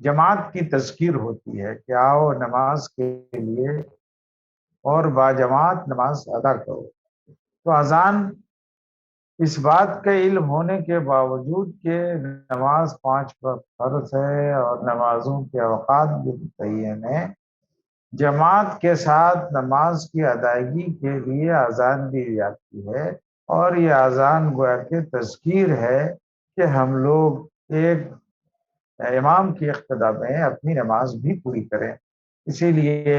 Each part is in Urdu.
جماعت کی تذکیر ہوتی ہے کہ آؤ نماز کے لیے اور باجماعت نماز ادا کرو۔ تو اذان اس بات کا علم ہونے کے باوجود کہ نماز 5 وقت فرض ہے اور نمازوں کے اوقات بھی متعین ہیں، جماعت کے ساتھ نماز کی ادائیگی کے لیے اذان دی جاتی ہے، اور یہ اذان گویا کہ تذکیر ہے کہ ہم لوگ ایک امام کی اقتداء میں اپنی نماز بھی پوری کریں۔ اسی لیے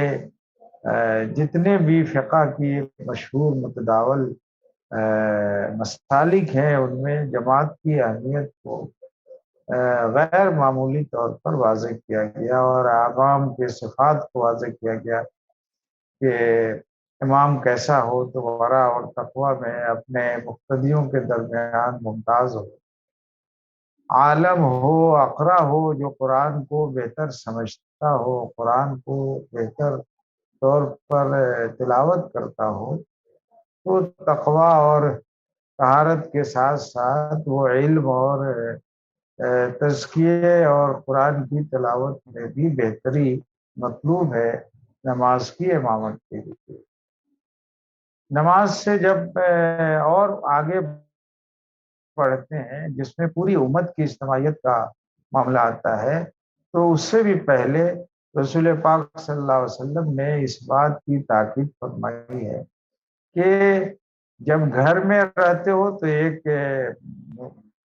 جتنے بھی فقہ کی مشہور متداول مسالک ہیں ان میں جماعت کی اہمیت کو غیر معمولی طور پر واضح کیا گیا، اور عوام کے صفات کو واضح کیا گیا کہ امام کیسا ہو تو ورع اور تقوی میں اپنے مقتدیوں کے درمیان ممتاز ہو، عالم ہو، اقرا ہو، جو قرآن کو بہتر سمجھتا ہو، قرآن کو بہتر طور پر تلاوت کرتا ہو، تو تقوی اور طہارت کے ساتھ ساتھ وہ علم اور تزکیے اور قرآن کی تلاوت میں بھی بہتری مطلوب ہے نماز کی امامت کے لیے۔ نماز سے جب اور آگے پڑھتے ہیں جس میں پوری امت کی اجتماعیت کا معاملہ آتا ہے، تو اس سے بھی پہلے رسول پاک صلی اللہ علیہ وسلم نے اس بات کی تاکید فرمائی ہے کہ جب گھر میں رہتے ہو تو ایک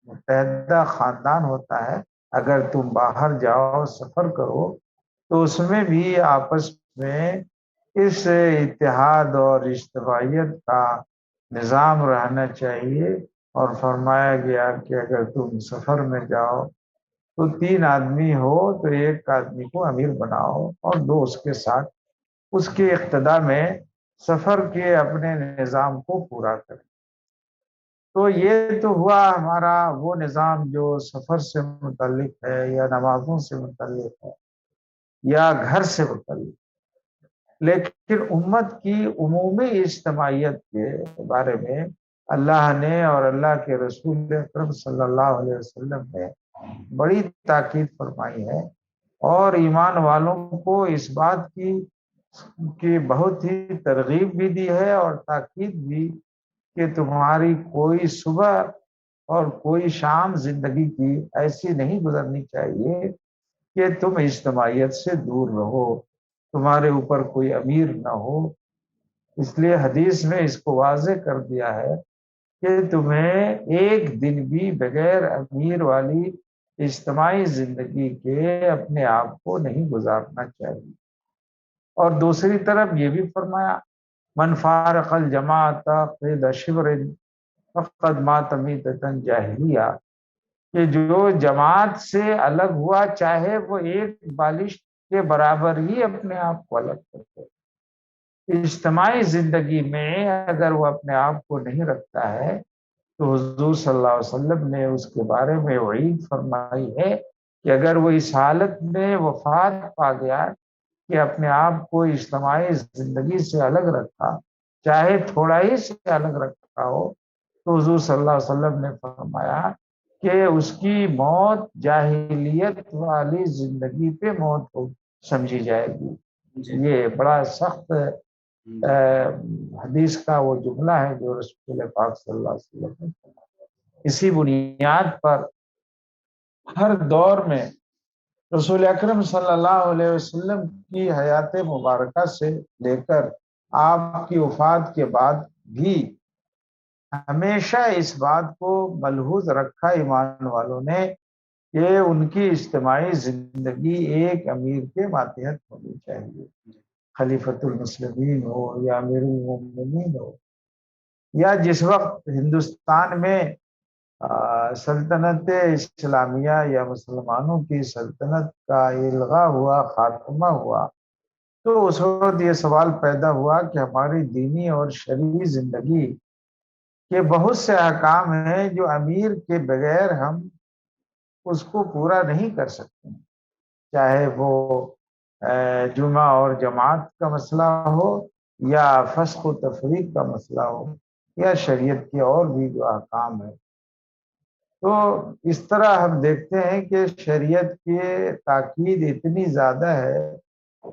متحدہ خاندان ہوتا ہے، اگر تم باہر جاؤ، سفر کرو، تو اس میں بھی آپس میں اس اتحاد اور اجتماعیت کا نظام رہنا چاہیے۔ اور فرمایا گیا کہ اگر تم سفر میں جاؤ تو 3 آدمی ہو تو ایک آدمی کو امیر بناؤ اور 2 اس کے ساتھ اس کی اقتداء میں سفر کے اپنے نظام کو پورا کریں۔ تو یہ تو ہوا ہمارا وہ نظام جو سفر سے متعلق ہے یا نمازوں سے متعلق ہے یا گھر سے متعلق، لیکن امت کی عمومی اجتماعیت کے بارے میں اللہ نے اور اللہ کے رسول اکرم صلی اللہ علیہ وسلم نے بڑی تاکید فرمائی ہے، اور ایمان والوں کو اس بات کی بہت ہی ترغیب بھی دی ہے اور تاکید بھی کہ تمہاری کوئی صبح اور کوئی شام زندگی کی ایسی نہیں گزرنی چاہیے کہ تم اجتماعیت سے دور رہو، تمہارے اوپر کوئی امیر نہ ہو۔ اس لیے حدیث میں اس کو واضح کر دیا ہے کہ تمہیں ایک دن بھی بغیر امیر والی اجتماعی زندگی کے اپنے آپ کو نہیں گزارنا چاہیے۔ اور دوسری طرف یہ بھی فرمایا من فارق الجماعت قید شبر فقد مات میتۃ جاہلیہ، کہ جو جماعت سے الگ ہوا چاہے وہ ایک بالش کے برابر ہی اپنے آپ کو الگ کرتے، اجتماعی زندگی میں اگر وہ اپنے آپ کو نہیں رکھتا ہے تو حضور صلی اللہ علیہ وسلم نے اس کے بارے میں وعید فرمائی ہے کہ اگر وہ اس حالت میں وفات پا گیا کہ اپنے آپ کو اجتماعی زندگی سے الگ رکھا، چاہے تھوڑا ہی سے الگ رکھا ہو، تو حضور صلی اللہ علیہ وسلم نے فرمایا کہ اس کی موت جاہلیت والی زندگی پہ موت ہو سمجھی جائے گی۔ یہ بڑا سخت حدیث کا وہ جملہ ہے جو رسول پاک صلی اللہ علیہ وسلم نے فرمایا۔ اسی بنیاد پر ہر دور میں رسول اکرم صلی اللہ علیہ وسلم کی حیات مبارکہ سے لے کر آپ کی وفات کے بعد بھی ہمیشہ اس بات کو ملحوظ رکھا ایمان والوں نے کہ ان کی اجتماعی زندگی ایک امیر کے ماتحت ہونی چاہیے، خلیفۃ المسلمین ہو یا امیر المومنین ہو، یا جس وقت ہندوستان میں سلطنت اسلامیہ یا مسلمانوں کی سلطنت کا الغاء ہوا، خاتمہ ہوا، تو اس وقت یہ سوال پیدا ہوا کہ ہماری دینی اور شرعی زندگی کے بہت سے احکام ہیں جو امیر کے بغیر ہم اس کو پورا نہیں کر سکتے، چاہے وہ جمعہ اور جماعت کا مسئلہ ہو یا فسخ و تفریق کا مسئلہ ہو یا شریعت کے اور بھی جو احکام ہیں۔ تو اس طرح ہم دیکھتے ہیں کہ شریعت کی تاکید اتنی زیادہ ہے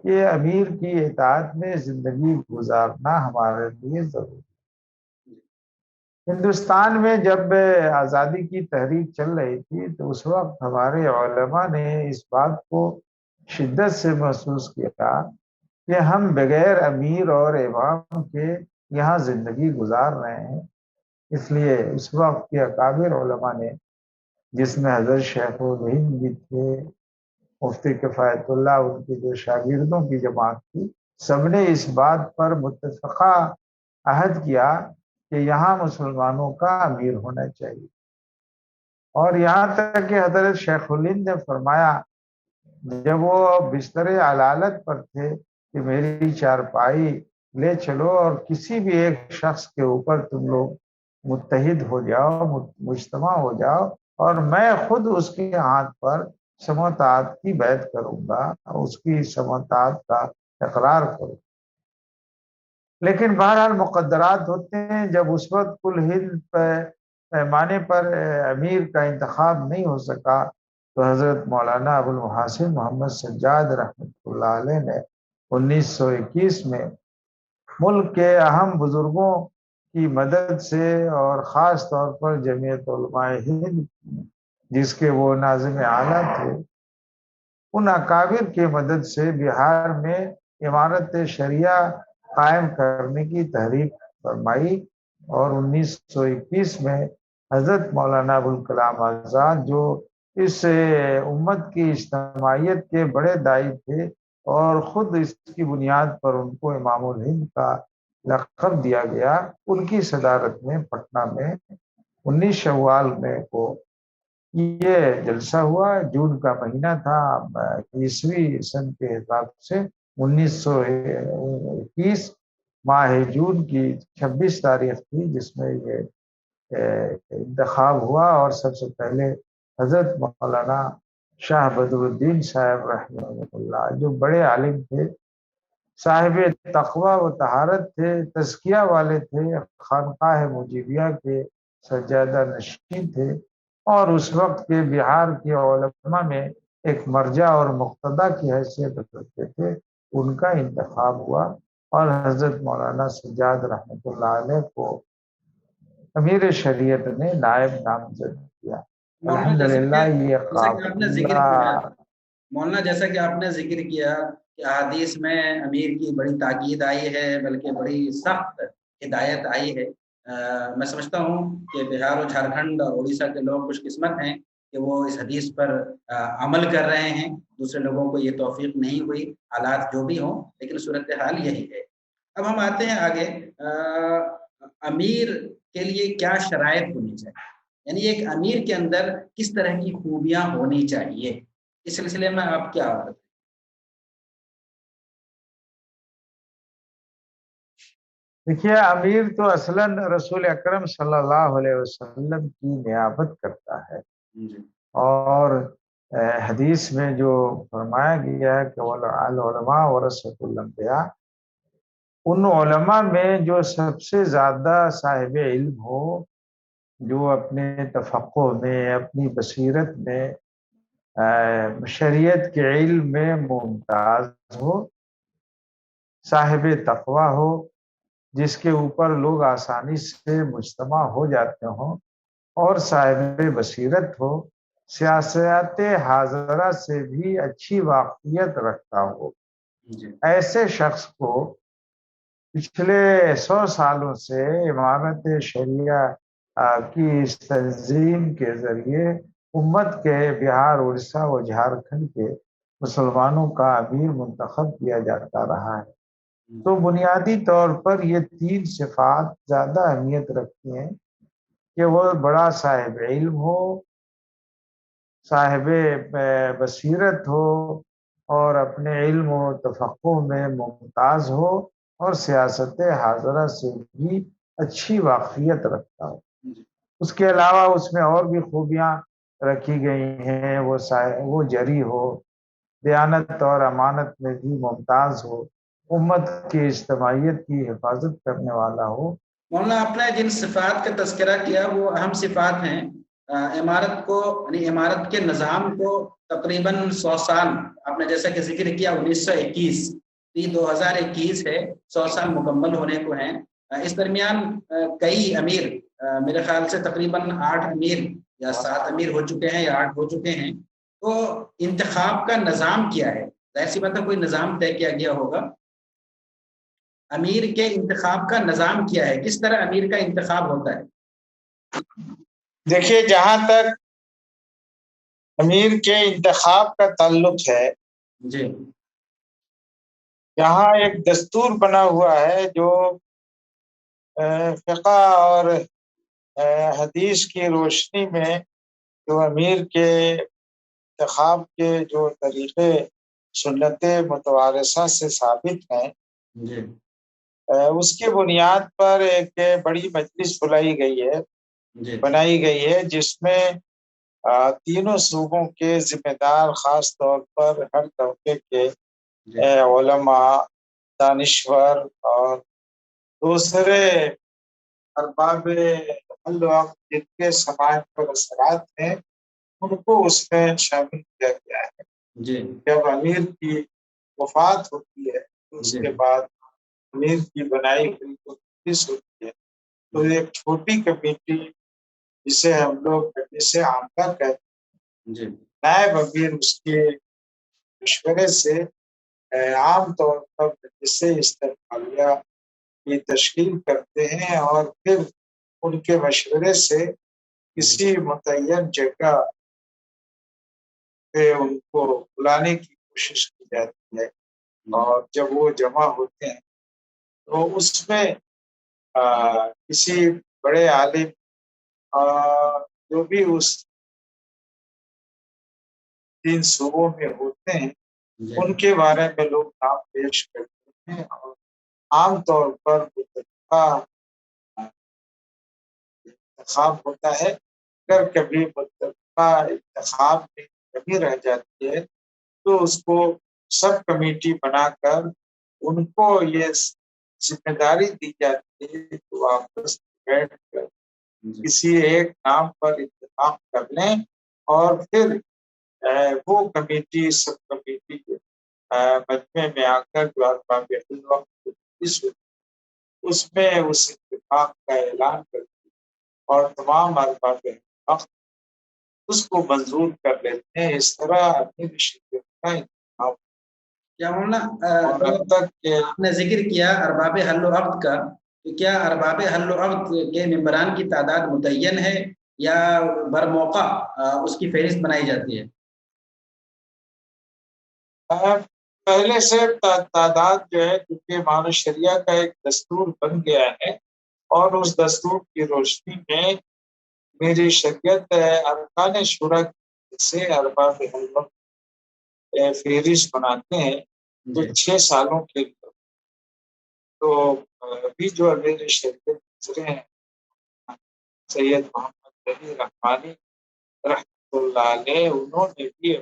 کہ امیر کی اطاعت میں زندگی گزارنا ہمارے لیے ضروری ہے۔ ہندوستان میں جب آزادی کی تحریک چل رہی تھی تو اس وقت ہمارے علماء نے اس بات کو شدت سے محسوس کیا کہ ہم بغیر امیر اور امام کے یہاں زندگی گزار رہے ہیں۔ اس لیے اس وقت کے اکابر علماء نے، جس میں حضرت شیخ الہند بھی تھے، مفتی کفایت اللہ، ان کی جو شاگردوں کی جماعت تھی، سب نے اس بات پر متفقہ عہد کیا کہ یہاں مسلمانوں کا امیر ہونا چاہیے، اور یہاں تک کہ حضرت شیخ الہند نے فرمایا جب وہ بستر علالت پر تھے کہ میری چارپائی لے چلو اور کسی بھی ایک شخص کے اوپر تم لوگ متحد ہو جاؤ، مجتمع ہو جاؤ، اور میں خود اس کے ہاتھ پر سماعت کی بیعت کروں گا، اس کی سماعت کا اقرار کروں۔ لیکن بہرحال مقدرات ہوتے ہیں، جب اس وقت کل ہند پیمانے پر امیر کا انتخاب نہیں ہو سکا تو حضرت مولانا ابو المحاسن محمد سجاد رحمۃ اللہ علیہ نے 1921 میں ملک کے اہم بزرگوں کی مدد سے اور خاص طور پر جمعیت علماء ہند، جس کے وہ ناظم اعلیٰ تھے، ان اکابر کی مدد سے بہار میں امارت شریعہ قائم کرنے کی تحریک فرمائی، اور 1921 میں حضرت مولانا ابوالکلام آزاد، جو اس امت کی اجتماعیت کے بڑے داعی تھے اور خود اس کی بنیاد پر ان کو امام الہند کا لقب دیا گیا، ان کی صدارت میں پٹنہ میں 19 شوال میں کو یہ جلسہ ہوا۔ جون کا مہینہ تھا، عیسوی سن کے حساب سے 1921 ماہ جون کی 26 تاریخ تھی، جس میں یہ انتخاب ہوا، اور سب سے پہلے حضرت مولانا شاہ بدر الدین صاحب رحمہ اللہ، جو بڑے عالم تھے، صاحب تقوی و طہارت تھے، تزکیہ والے تھے، خانقاہ مجیبیہ کے سجادہ نشین تھے، اور اس وقت کے بہار کے علماء میں ایک مرجع اور مقتدیٰ کی حیثیت رکھتے تھے، ان کا انتخاب ہوا، اور حضرت مولانا سجاد رحمۃ اللہ علیہ کو امیر شریعت نے نائب نامزد کیا۔ الحمدللہ یہ قافلہ مولانا جیسا کہ آپ نے ذکر کیا کہ احادیث میں امیر کی بڑی تاکید آئی ہے، بلکہ بڑی سخت ہدایت آئی ہے۔ میں سمجھتا ہوں کہ بہار اور جھارکھنڈ اور اڑیسہ کے لوگ خوش قسمت ہیں کہ وہ اس حدیث پر عمل کر رہے ہیں، دوسرے لوگوں کو یہ توفیق نہیں ہوئی، حالات جو بھی ہوں، لیکن صورتحال یہی ہے۔ اب ہم آتے ہیں آگے، امیر کے لیے کیا شرائط ہونی چاہیے، یعنی ایک امیر کے اندر کس طرح کی خوبیاں ہونی چاہیے، اس سلسلے میں آپ کیا بتائیں؟ دیکھیے، امیر تو اصلاً رسول اکرم صلی اللہ علیہ وسلم کی نیابت کرتا ہے، اور حدیث میں جو فرمایا گیا ہے کہ العلماء ورثۃ الانبیاء، ان علماء میں جو سب سے زیادہ صاحب علم ہو، جو اپنے تفقہ میں، اپنی بصیرت میں، شریعت کے علم میں ممتاز ہو، صاحب تقوی ہو، جس کے اوپر لوگ آسانی سے مجتمع ہو جاتے ہوں، اور صاحب بصیرت ہو، سیاست حاضرہ سے بھی اچھی واقفیت رکھتا ہو۔ ایسے شخص کو پچھلے 100 سالوں سے امارت شریعہ کی اس تنظیم کے ذریعے امت کے بہار، اڑیسہ و جھارکھنڈ کے مسلمانوں کا امیر منتخب کیا جاتا رہا ہے۔ تو بنیادی طور پر یہ 3 صفات زیادہ اہمیت رکھتی ہیں کہ وہ بڑا صاحب علم ہو، صاحب بصیرت ہو، اور اپنے علم و تفقہ میں ممتاز ہو، اور سیاست حاضرہ سے بھی اچھی واقفیت رکھتا ہو۔ اس کے علاوہ اس میں اور بھی خوبیاں رکھی گئی ہیں، وہ جری ہو، دیانت اور امانت میں بھی ممتاز ہو، امت کی اجتماعیت کی حفاظت کرنے والا ہو۔ مولانا، آپ نے جن صفات کا تذکرہ کیا وہ اہم صفات ہیں، عمارت کو یعنی عمارت کے نظام کو تقریباً 100 سال، آپ نے جیسا کہ ذکر کیا 1921، 2021 ہے، 100 سال مکمل ہونے کو ہیں۔ اس درمیان کئی امیر، میرے خیال سے تقریباً 8 امیر یا 7 امیر ہو چکے ہیں یا 8 ہو چکے ہیں۔ تو انتخاب کا نظام کیا ہے؟ ظاہر سی بات ہے کوئی نظام طے کیا گیا ہوگا۔ امیر کے انتخاب کا نظام کیا ہے؟ کس طرح امیر کا انتخاب ہوتا ہے؟ دیکھیے، جہاں تک امیر کے انتخاب کا تعلق ہے، جی یہاں ایک دستور بنا ہوا ہے جو فقہ اور حدیث کی روشنی میں جو امیر کے انتخاب کے جو طریقے سنت متوارثہ سے ثابت ہیں، جی اس کی بنیاد پر ایک بڑی مجلس جی بنائی گئی ہے جس میں تینوں صوبوں کے ذمہ دار، خاص طور پر ہر طبقے کے جی علماء، دانشور اور دوسرے ارباب الوقت جن کے سماج پر اثرات ہیں، ان کو اس میں شامل کیا گیا ہے۔ جی جب امیر کی وفات ہوتی ہے تو اس جی کے بعد امیر کی بنائی ہوئی جو مجلس ہوتی ہے، تو ایک چھوٹی کمیٹی جسے ہم لوگ مجلس عامہ کہتے ہیں، جی نائب امیر اس کے مشورے سے عام طور پر مجلس استقبالیہ کی تشکیل کرتے ہیں، اور پھر ان کے مشورے سے کسی متعین جگہ پہ ان کو بلانے کی کوشش کی جاتی ہے، اور جب وہ جمع ہوتے ہیں تو اس میں کسی بڑے عالم جو بھی اس 3 صوبوں میں ہوتے ہیں جی ان کے بارے میں لوگ نام پیش کرتے ہیں، اور عام طور پر متفقہ انتخاب ہوتا ہے۔ اگر کبھی متفقہ انتخاب میں کمی رہ جاتی ہے تو اس کو سب کمیٹی بنا کر ان کو یہ ذمہ داری دی جاتی ہے کہ وہ آپس میں بیٹھ کر کسی ایک نام پر اتفاق کر لیں، اور پھر وہ کمیٹی سب کمیٹی کے مجمع میں آ کر جو ارباب الوقت اس میں اس اتفاق کا اعلان کرتی ہے، اور تمام ارباب الوقت اس کو منظور کر لیتے ہیں۔ اس طرح امیر شریعت کا انتخاب کیا مولانا اور جو اب تک کے آپ نے ذکر کیا ارباب حل و عقد کا، تو کیا ارباب حل و عقد کے ممبران کی تعداد متعین ہے یا برموقع اس کی فہرست بنائی جاتی ہے؟ پہلے سے تعداد جو ہے، کیونکہ امام شریعہ کا ایک دستور بن گیا ہے، اور اس دستور کی روشنی میں میری شریعت ارکان شورا سے ارباب حل و عقد فہرست بناتے ہیں تو 6 سالوں کے لیے۔ تو ابھی جو امیر شریعت گزرے ہیں سید محمد علی رحمانی رحمۃ اللہ علیہ، انہوں نے بھی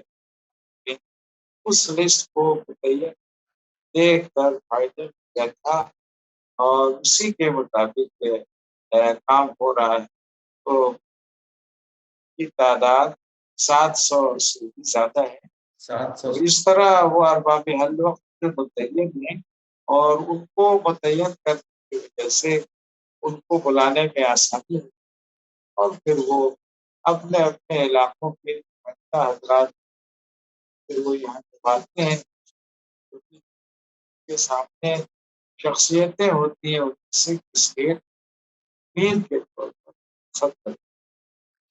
اس لسٹ کو متعین دیکھ کر فائدہ کیا تھا، اور اسی کے مطابق کام ہو رہا ہے۔ تو کی تعداد 700 سے بھی زیادہ ہے۔ 700 تو اس طرح وہ ارباب حل وقت متعین ہیں، اور ان کو متعین کرنے کی وجہ سے ان کو بلانے میں آسانی ہے، اور پھر وہ اپنے اپنے علاقوں کے نمائندہ حضرات پھر وہ یہاں آتے ہیں، ان کے سامنے شخصیتیں ہوتی ہیں، ان سے اسٹیٹ میر کے طور پر خط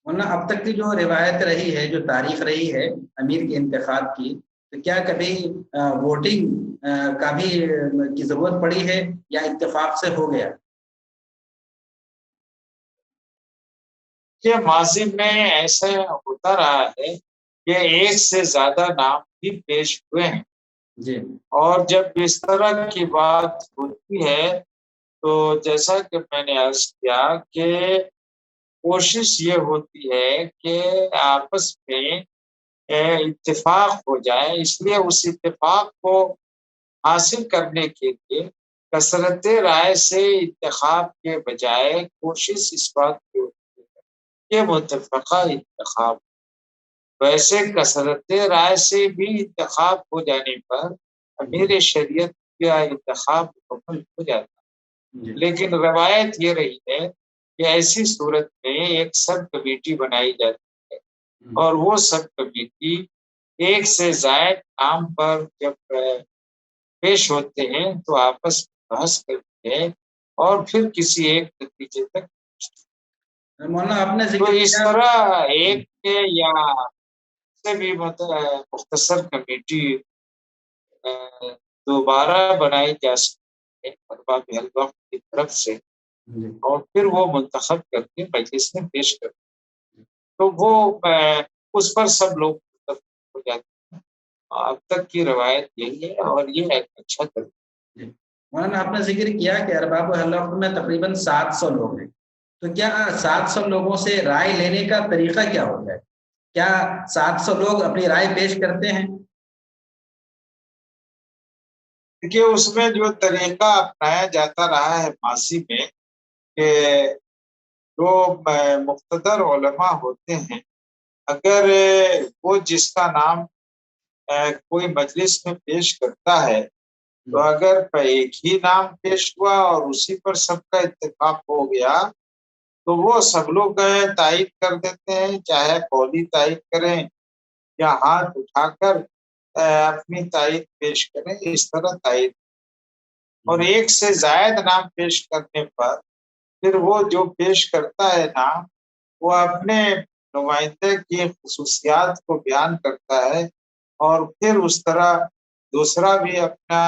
ورنہ اب تک کی جو روایت رہی ہے، جو تاریخ رہی ہے امیر کے انتخاب کی، تو کیا کبھی ووٹنگ کا بھی کی ضرورت پڑی ہے یا اتفاق سے ہو گیا؟ کہ ماضی میں ایسا ہوتا رہا ہے کہ ایک سے زیادہ نام بھی پیش ہوئے ہیں، جی اور جب اس طرح کی بات ہوتی ہے تو جیسا کہ میں نے عرض کیا کہ کوشش یہ ہوتی ہے کہ آپس میں اتفاق ہو جائے، اس لیے اس اتفاق کو حاصل کرنے کے لیے کثرت رائے سے انتخاب کے بجائے کوشش اس بات کی ہوتی ہے یہ متفقہ انتخاب، ویسے کثرت رائے سے بھی انتخاب ہو جانے پر امیر شریعت کا انتخاب مکمل ہو جاتا، لیکن روایت یہ رہی ہے کہ ایسی صورت میں ایک سب کمیٹی بنائی جاتی ہے، اور وہ سب کمیٹی ایک سے زائد نام پر جب پیش ہوتے ہیں تو آپس میں بحث کرتے ہیں اور پھر کسی ایک نتیجے تک مولانا آپ نے تو ذکر اس کیا طرح ایک یا سے بھی مختصر کمیٹی دوبارہ بنائی جا سکتی ہے ارباب الوقت کی طرف سے، اور پھر وہ منتخب کر کے مجلس میں پیش کرتے ہیں، تو وہ اس پر سب لوگ متفق ہو جاتے ہیں۔ اب تک کی روایت یہی ہے اور یہ ایک اچھا طریقہ۔ مولانا آپ نے ذکر کیا کہ ارباب الوقت میں تقریباً 700 لوگ ہیں، تو کیا 700 لوگوں سے رائے لینے کا طریقہ کیا ہوتا ہے؟ کیا 700 لوگ اپنی رائے پیش کرتے ہیں؟ دیکھیے اس میں جو طریقہ اپنایا جاتا رہا ہے ماضی میں کہ جو مقتدر علماء ہوتے ہیں، اگر وہ جس کا نام کوئی مجلس میں پیش کرتا ہے تو اگر ایک ہی نام پیش ہوا اور اسی پر سب کا اتفاق ہو گیا تو وہ سب لوگ تائید کر دیتے ہیں، چاہے قولی تائید کریں یا ہاتھ اٹھا کر اپنی تائید پیش کریں، اس طرح تائید۔ اور ایک سے زائد نام پیش کرنے پر پھر وہ جو پیش کرتا ہے نام وہ اپنے نمائندے کی خصوصیات کو بیان کرتا ہے، اور پھر اس طرح دوسرا بھی اپنا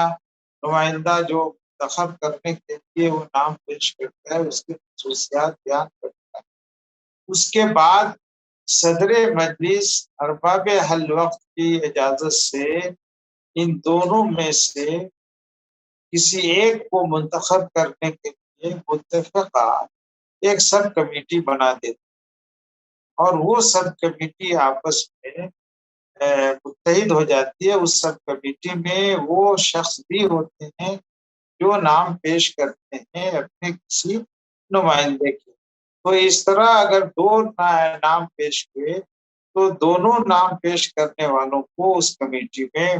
نمائندہ جو منتخب کرنے کے لیے وہ نام پیش کرتا ہے اس کی خصوصیات بیان کرتا ہے۔ اس کے بعد صدر مجلس ارباب حل وقت کی اجازت سے ان دونوں میں سے کسی ایک کو منتخب کرنے کے لیے متفقہ ایک سب کمیٹی بنا دیتی، اور وہ سب کمیٹی آپس میں متحد ہو جاتی ہے۔ اس سب کمیٹی میں وہ شخص بھی ہوتے ہیں جو نام پیش کرتے ہیں اپنے کسی نمائندے کے، تو اس طرح اگر دو نام پیش ہوئے تو دونوں نام پیش کرنے والوں کو اس کمیٹی میں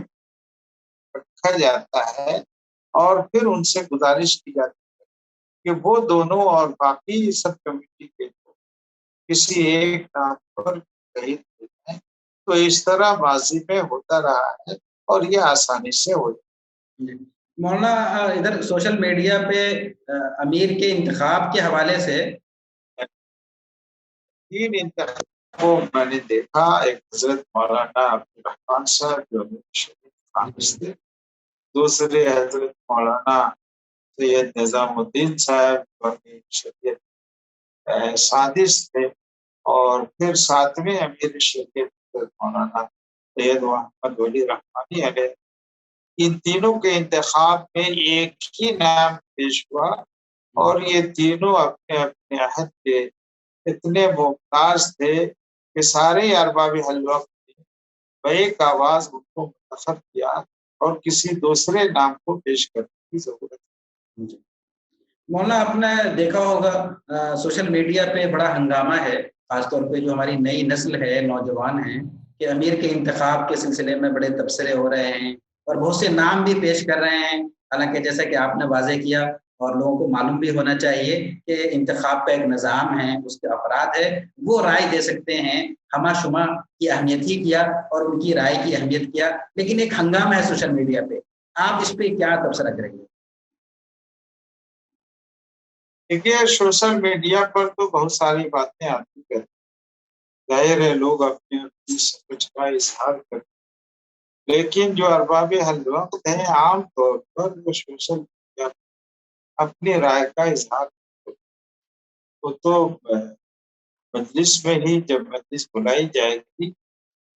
رکھا جاتا ہے، اور پھر ان سے گزارش کی جاتی ہے کہ وہ دونوں اور باقی سب کمیٹی کے کسی ایک نام پر شہید ہو جائیں۔ تو اس طرح ماضی میں ہوتا رہا ہے اور یہ آسانی سے ہو جائے۔ مولانا ادھر سوشل میڈیا پہ امیر کے انتخاب کے حوالے سے تین انتخاب کو میں نے دیکھا، ایک حضرت مولانا عبدالرحمان صاحب جو شریف خامس تھے، دوسرے حضرت مولانا سید نظام الدین صاحب جو شریعت سادس تھے، اور پھر ساتویں امیر شریعت حضرت مولانا سید محمد ولی رحمانی علیہ۔ ان تینوں کے انتخاب میں ایک ہی نام پیش ہوا، اور یہ تینوں اپنے اپنے عہد کے اتنے ممتاز تھے کہ سارے ارباب حل وقت نے بایک آواز ان کو منتخب کیا اور کسی دوسرے نام کو پیش کرنے کی ضرورت ہے۔ مولانا آپ نے دیکھا ہوگا سوشل میڈیا پہ بڑا ہنگامہ ہے، خاص طور پہ جو ہماری نئی نسل ہے، نوجوان ہیں، کہ امیر کے انتخاب کے سلسلے میں بڑے تبصرے ہو رہے ہیں اور بہت سے نام بھی پیش کر رہے ہیں، حالانکہ جیسا کہ آپ نے واضح کیا اور لوگوں کو معلوم بھی ہونا چاہیے کہ انتخاب کا ایک نظام ہے، اس کے افراد ہے، وہ رائے دے سکتے ہیں، ہمہ شمہ کی اہمیت ہی کیا اور ان کی رائے کی اہمیت کیا، لیکن ایک ہنگامہ ہے سوشل میڈیا پہ، آپ اس پہ کیا تبصرہ کریں گے؟ دیکھیے سوشل میڈیا پر تو بہت ساری باتیں آتی ہیں، ظاہر ہے لوگ اپنی سمجھ کا اظہار کرتے ہیں، لیکن جو ارباب حل وقت ہیں عام طور پر وہ سوشل میڈیا پر اپنی رائے کا اظہار کرتے ہیں، وہ تو مجلس میں ہی جب مجلس بلائی جائے گی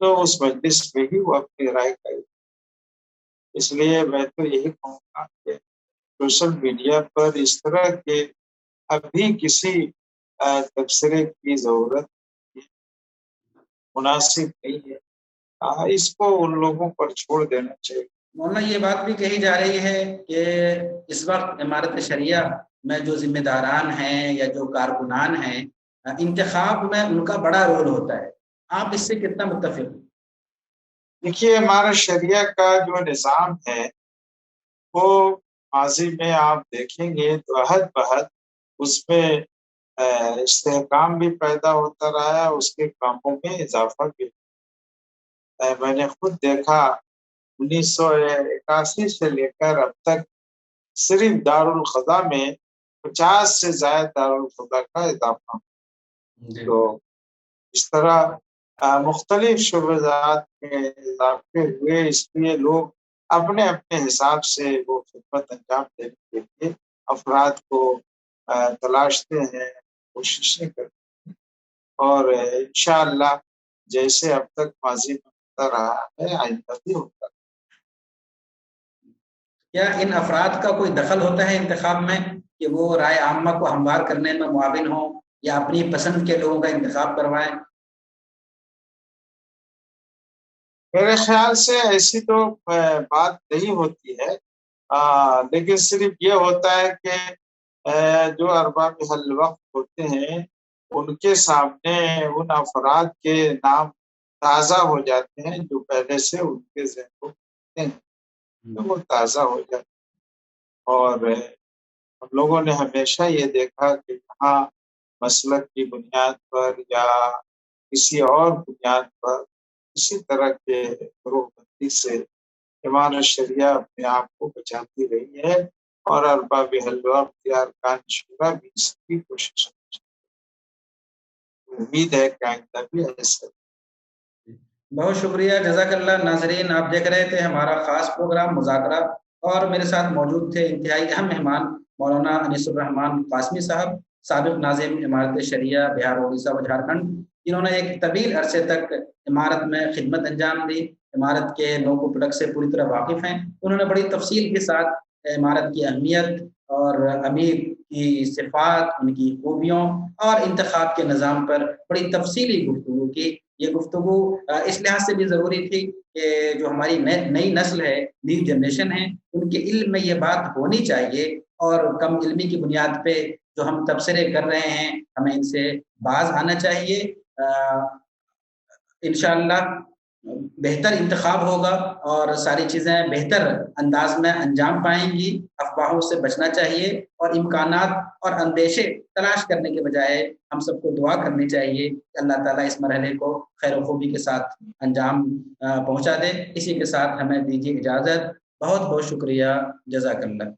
تو اس مجلس میں ہی وہ اپنی رائے کا، اس لیے میں تو یہی کہوں گا کہ سوشل میڈیا پر اس طرح کے ابھی کسی تبصرے کی ضرورت مناسب نہیں ہے، اس کو ان لوگوں پر چھوڑ دینا چاہیے۔ مولانا یہ بات بھی کہی جا رہی ہے کہ اس وقت امارت شریعہ میں جو ذمہ داران ہیں یا جو کارکنان ہیں انتخاب میں ان کا بڑا رول ہوتا ہے. آپ اس سے کتنا متفق ہیں؟ دیکھیے ہمارا شریعہ کا جو نظام ہے وہ ماضی میں آپ دیکھیں گے تو عہد بہد اس میں استحکام بھی پیدا ہوتا رہا ہے، اس کے کاموں میں اضافہ بھی. میں نے خود دیکھا 1981 سے لے کر اب تک صرف دارالخدا میں 50 سے زائد دارالخدا کا اضافہ. تو اس طرح مختلف شعبات میں اضافے ہوئے، اس لیے لوگ اپنے اپنے حساب سے وہ خدمت انجام دینے کے لیے افراد کو تلاشتے ہیں، کوششیں کرتے ہیں، اور انشاءاللہ جیسے اب تک ماضی میں ہوتا رہا ہے آئندہ بھی ہوتا. کیا ان افراد کا کوئی دخل ہوتا ہے انتخاب میں کہ وہ رائے عامہ کو ہموار کرنے میں معاون ہوں یا اپنی پسند کے لوگوں کا انتخاب کروائیں؟ میرے خیال سے ایسی تو بات نہیں ہوتی ہے، لیکن صرف یہ ہوتا ہے کہ جو ارباب حل وقت ہوتے ہیں ان کے سامنے ان افراد کے نام تازہ ہو جاتے ہیں جو پہلے سے ان کے ذہن کو ہیں، تو وہ تازہ ہو جاتے ہیں. اور ہم لوگوں نے ہمیشہ یہ دیکھا کہ یہاں مسلک کی بنیاد پر یا کسی اور بنیاد پر اسی طرح کے گروہ بندی سے امارت شریعہ اپنے آپ کو بچاتی رہی ہے، اور ارباب حل وقت یا ارکان شورا بھی اس کی کوشش ہے. امید ہے کہ آئندہ بھی ایسا. بہت شکریہ، جزاک اللہ. ناظرین، آپ دیکھ رہے تھے ہمارا خاص پروگرام مذاکرہ، اور میرے ساتھ موجود تھے انتہائی اہم مہمان مولانا انیس الرحمان قاسمی صاحب، سابق ناظم امارت شریعہ بہار، اڑیسہ و جھارکھنڈ، جنہوں نے ایک طویل عرصے تک امارت میں خدمت انجام دی، امارت کے نو و پلک سے پوری طرح واقف ہیں. انہوں نے بڑی تفصیل کے ساتھ امارت کی اہمیت اور امیر کی صفات، ان کی خوبیوں اور انتخاب کے نظام پر بڑی تفصیلی گفتگو کی. یہ گفتگو اس لحاظ سے بھی ضروری تھی کہ جو ہماری نئی نسل ہے، نیو جنریشن ہے، ان کے علم میں یہ بات ہونی چاہیے، اور کم علمی کی بنیاد پہ جو ہم تبصرے کر رہے ہیں ہمیں ان سے باز آنا چاہیے. انشاءاللہ بہتر انتخاب ہوگا اور ساری چیزیں بہتر انداز میں انجام پائیں گی. افواہوں سے بچنا چاہیے اور امکانات اور اندیشے تلاش کرنے کے بجائے ہم سب کو دعا کرنی چاہیے کہ اللہ تعالیٰ اس مرحلے کو خیر و خوبی کے ساتھ انجام پہنچا دے. اسی کے ساتھ ہمیں دیجیے اجازت. بہت بہت شکریہ، جزاک اللہ.